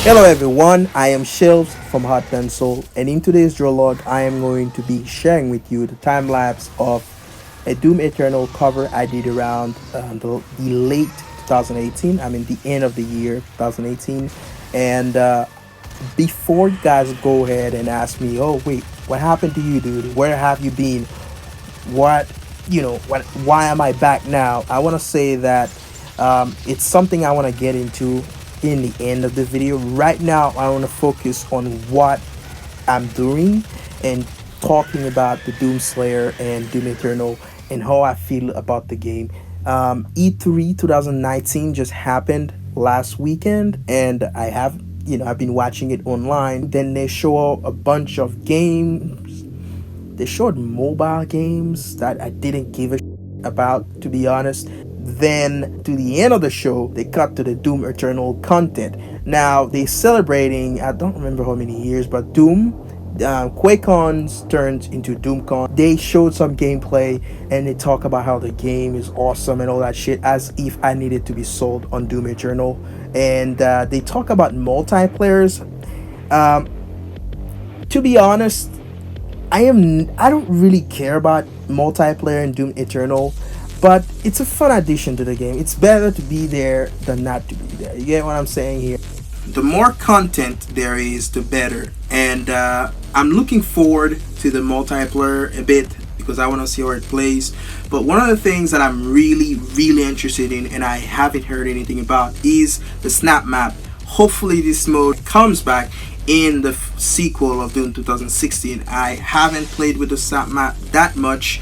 Hello everyone, I am Shelves from Hot Pencil, and in today's DRAWLOG I am going to be sharing with you the time lapse of a Doom Eternal cover I did around the late 2018, I mean the end of the year 2018. And before you guys go ahead and ask me, oh wait, what happened to you, dude? Where have you been? What, why am I back now? I want to say that it's something I want to get into in the end of the video. Right now I want to focus on what I'm doing and talking about the Doom Slayer and Doom Eternal and how I feel about the game. E3 2019 just happened last weekend, and I've been watching it online. Then they show a bunch of games. They showed mobile games that I didn't give a about, to be honest. Then to the end of the show, they cut to the Doom Eternal content. Now they celebrating, I don't remember how many years, but Doom, QuakeCons turned into DoomCon. They showed some gameplay and they talk about how the game is awesome and all that shit, as if I needed to be sold on Doom Eternal. And they talk about multiplayers. Um, to be honest, I don't really care about multiplayer in Doom Eternal, but it's a fun addition to the game. It's better to be there than not to be there. You get what I'm saying here? The more content there is, the better. And I'm looking forward to the multiplayer a bit because I want to see how it plays. But one of the things that I'm really interested in, and I haven't heard anything about, is the snap map. Hopefully this mode comes back in the sequel of Doom 2016. I haven't played with the snap map that much,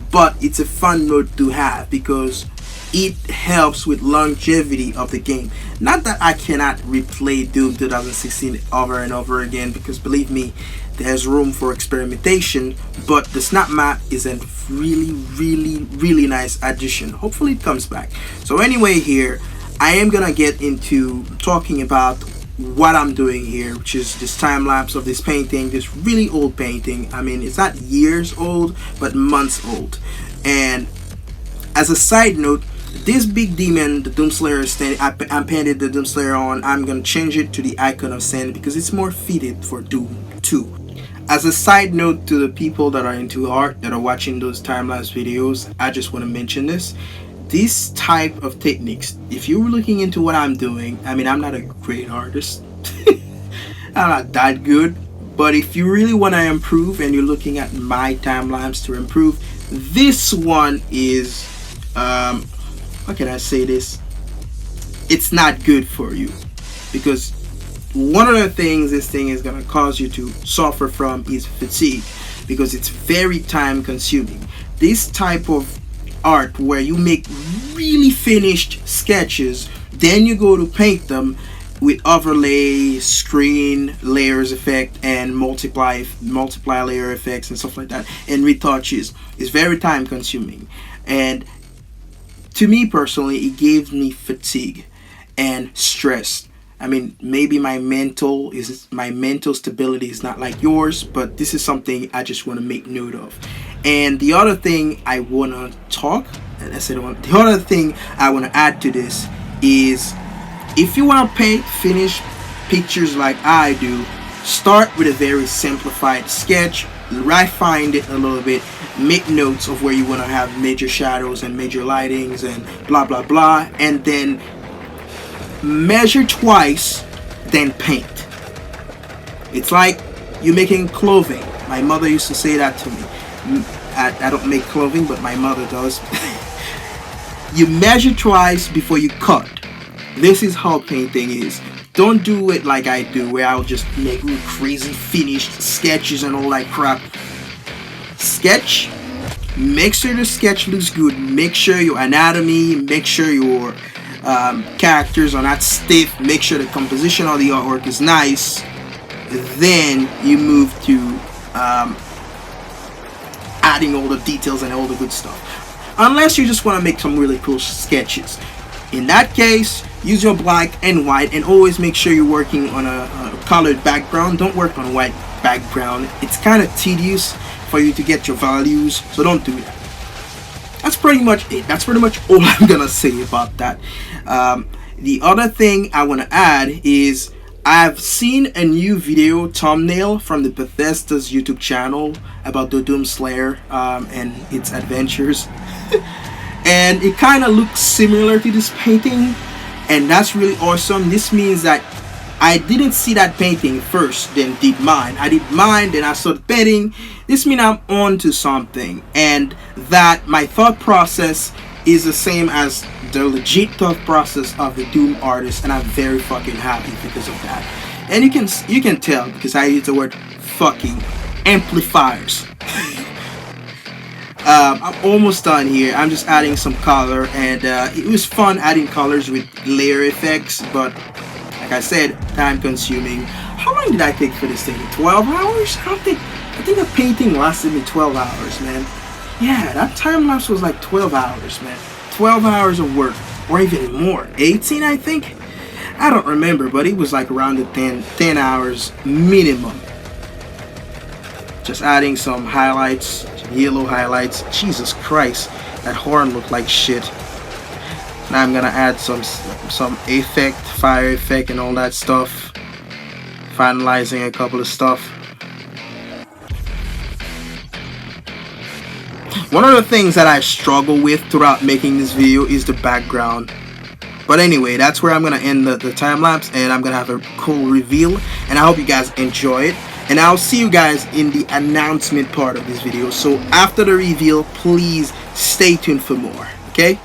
but it's a fun mode to have because it helps with longevity of the game. Not that I cannot replay Doom 2016 over and over again, because believe me, there's room for experimentation, but the snap map is a really nice addition. Hopefully it comes back. So anyway, here I am gonna get into talking about what I'm doing here, which is this time lapse of this painting, this really old painting. I mean, it's not years old, but months old. And as a side note, this big demon, the Doom Slayer stand, I painted the Doom Slayer on. I'm gonna change it to the icon of sand because it's more fitted for Doom 2. As a side note to the people that are into art, that are watching those time-lapse videos, I just want to mention this. This type of techniques, if you're looking into what I'm doing, I mean, I'm not a great artist. I'm not that good. But if you really want to improve and you're looking at my time-lapse to improve, this one is, how can I say this? It's not good for you. Because one of the things this thing is going to cause you to suffer from is fatigue, because it's very time consuming. This type of art where you make really finished sketches, then you go to paint them with overlay, screen, layers effect, and multiply layer effects and stuff like that, and retouches, is very time consuming. And to me personally, it gave me fatigue and stress. I mean, maybe my mental stability is not like yours, but this is something I just want to make note of. And the other thing I want to the other thing I want to add to this is, if you want to paint finished pictures like I do, start with a very simplified sketch, refine it a little bit, make notes of where you want to have major shadows and major lightings and blah blah blah, and then measure twice, then paint. It's like you're making clothing. My mother used to say that to me. I don't make clothing, but my mother does. You measure twice before you cut. This is how painting is. Don't do it like I do, where I'll just make really crazy finished sketches and all that crap. Sketch. Make sure the sketch looks good. Make sure your anatomy, make sure your characters are not stiff, make sure the composition of the artwork is nice. Then you move to adding all the details and all the good stuff, unless you just want to make some really cool sketches. In that case, use your black and white, and always make sure you're working on a colored background. Don't work on a white background. It's kind of tedious for you to get your values, so don't do that. That's pretty much it. That's pretty much all I'm gonna say about that. The other thing I want to add is, I've seen a new video thumbnail from the Bethesda's YouTube channel about the Doom Slayer and its adventures. And it kind of looks similar to this painting, and that's really awesome. This means that I didn't see that painting first, then did mine. I did mine, then I started painting. This means I'm on to something, and that my thought process is the same as the legit thought process of the Doom artist, and I'm very fucking happy because of that. And you can tell because I use the word fucking amplifiers. I'm almost done here. I'm just adding some color, and it was fun adding colors with layer effects, but like I said, time consuming. How long did I take for this thing? 12 hours? I think the painting lasted me 12 hours, man. Yeah, that time lapse was like 12 hours, man. 12 hours of work, or even more. 18, I think? I don't remember, but it was like around the 10 hours minimum. Just adding some highlights, some yellow highlights. Jesus Christ, that horn looked like shit. Now I'm gonna add some effect, fire effect and all that stuff. Finalizing a couple of stuff. One of the things that I struggle with throughout making this video is the background. But anyway, that's where I'm going to end the time lapse, and I'm going to have a cool reveal, and I hope you guys enjoy it. And I'll see you guys in the announcement part of this video. So after the reveal, please stay tuned for more, okay?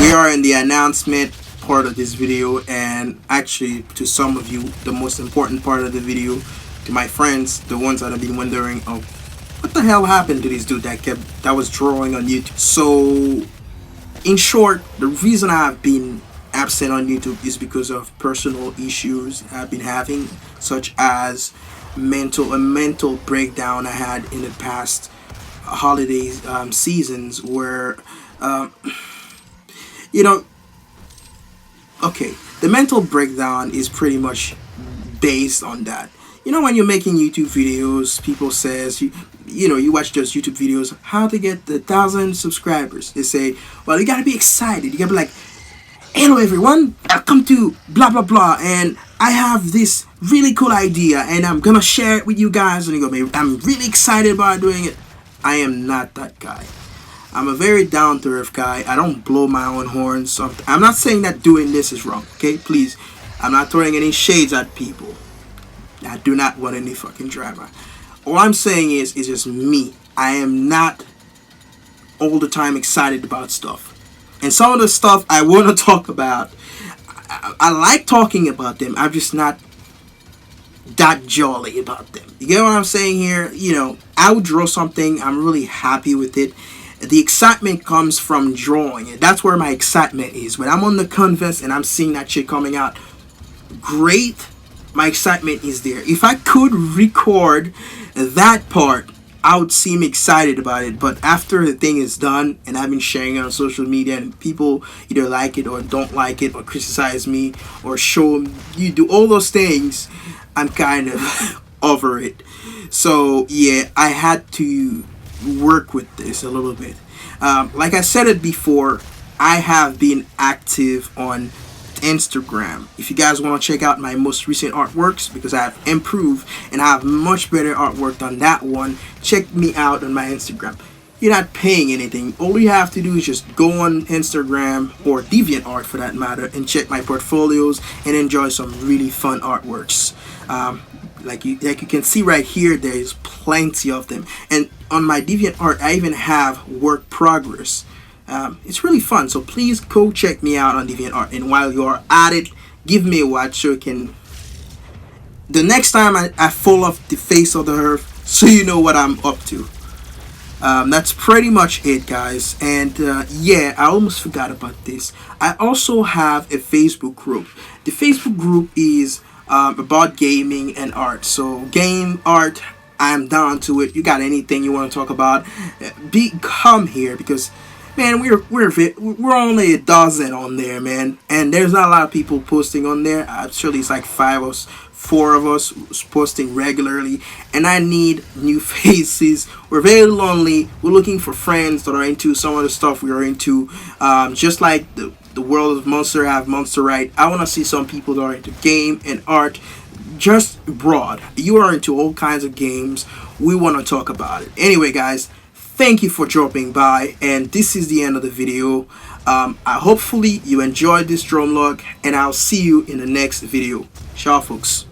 We are in the announcement part of this video, and actually to some of you the most important part of the video. To my friends, the ones that have been wondering, oh, what the hell happened to this dude that was drawing on YouTube. So in short, the reason I've been absent on YouTube is because of personal issues I've been having, such as a mental breakdown I had in the past holiday seasons where you know, okay, the mental breakdown is pretty much based on that. You know, when you're making YouTube videos, people says, you watch those YouTube videos, how to get the 1,000 subscribers. They say, well, you gotta be excited. You gotta be like, hello everyone, welcome to blah blah blah, and I have this really cool idea, and I'm gonna share it with you guys. And you go, I'm really excited about doing it. I am not that guy. I'm a very down-to-earth guy. I don't blow my own horn. So I'm not saying that doing this is wrong, okay? Please, I'm not throwing any shades at people. I do not want any fucking drama. All I'm saying is, it's just me. I am not all the time excited about stuff. And some of the stuff I want to talk about, I like talking about them. I'm just not that jolly about them. You get what I'm saying here? You know, I would draw something. I'm really happy with it. The excitement comes from drawing it. That's where my excitement is. When I'm on the canvas and I'm seeing that shit coming out great, my excitement is there. If I could record that part, I would seem excited about it. But after the thing is done and I've been sharing it on social media and people either like it or don't like it or criticize me or show you do all those things, I'm kind of over it. So yeah, I had to work with this a little bit. Like I said it before, I have been active on Instagram. If you guys want to check out my most recent artworks, because I have improved and I have much better artwork on that one, check me out on my Instagram. You're not paying anything. All you have to do is just go on Instagram or DeviantArt for that matter and check my portfolios and enjoy some really fun artworks. Like you can see right here, there's plenty of them. And on my DeviantArt, I even have work progress. It's really fun, so please go check me out on DeviantArt. And while you're at it, give me a watch so you can, the next time I fall off the face of the earth, so you know what I'm up to. That's pretty much it, guys. And yeah, I almost forgot about this. I also have a Facebook group. The Facebook group is about gaming and art. So game art, I'm down to it. You got anything you want to talk about? Come here, because man, we're only a dozen on there, man, and there's not a lot of people posting on there. Actually, it's like four of us posting regularly, and I need new faces. We're very lonely. We're looking for friends that are into some of the stuff we are into. Just like the world of Monster have Monster Right. I want to see some people that are into game and art, just broad. You are into all kinds of games. We want to talk about it. Anyway, guys, thank you for dropping by, and this is the end of the video. Hopefully you enjoyed this drum log, and I'll see you in the next video. Ciao, folks.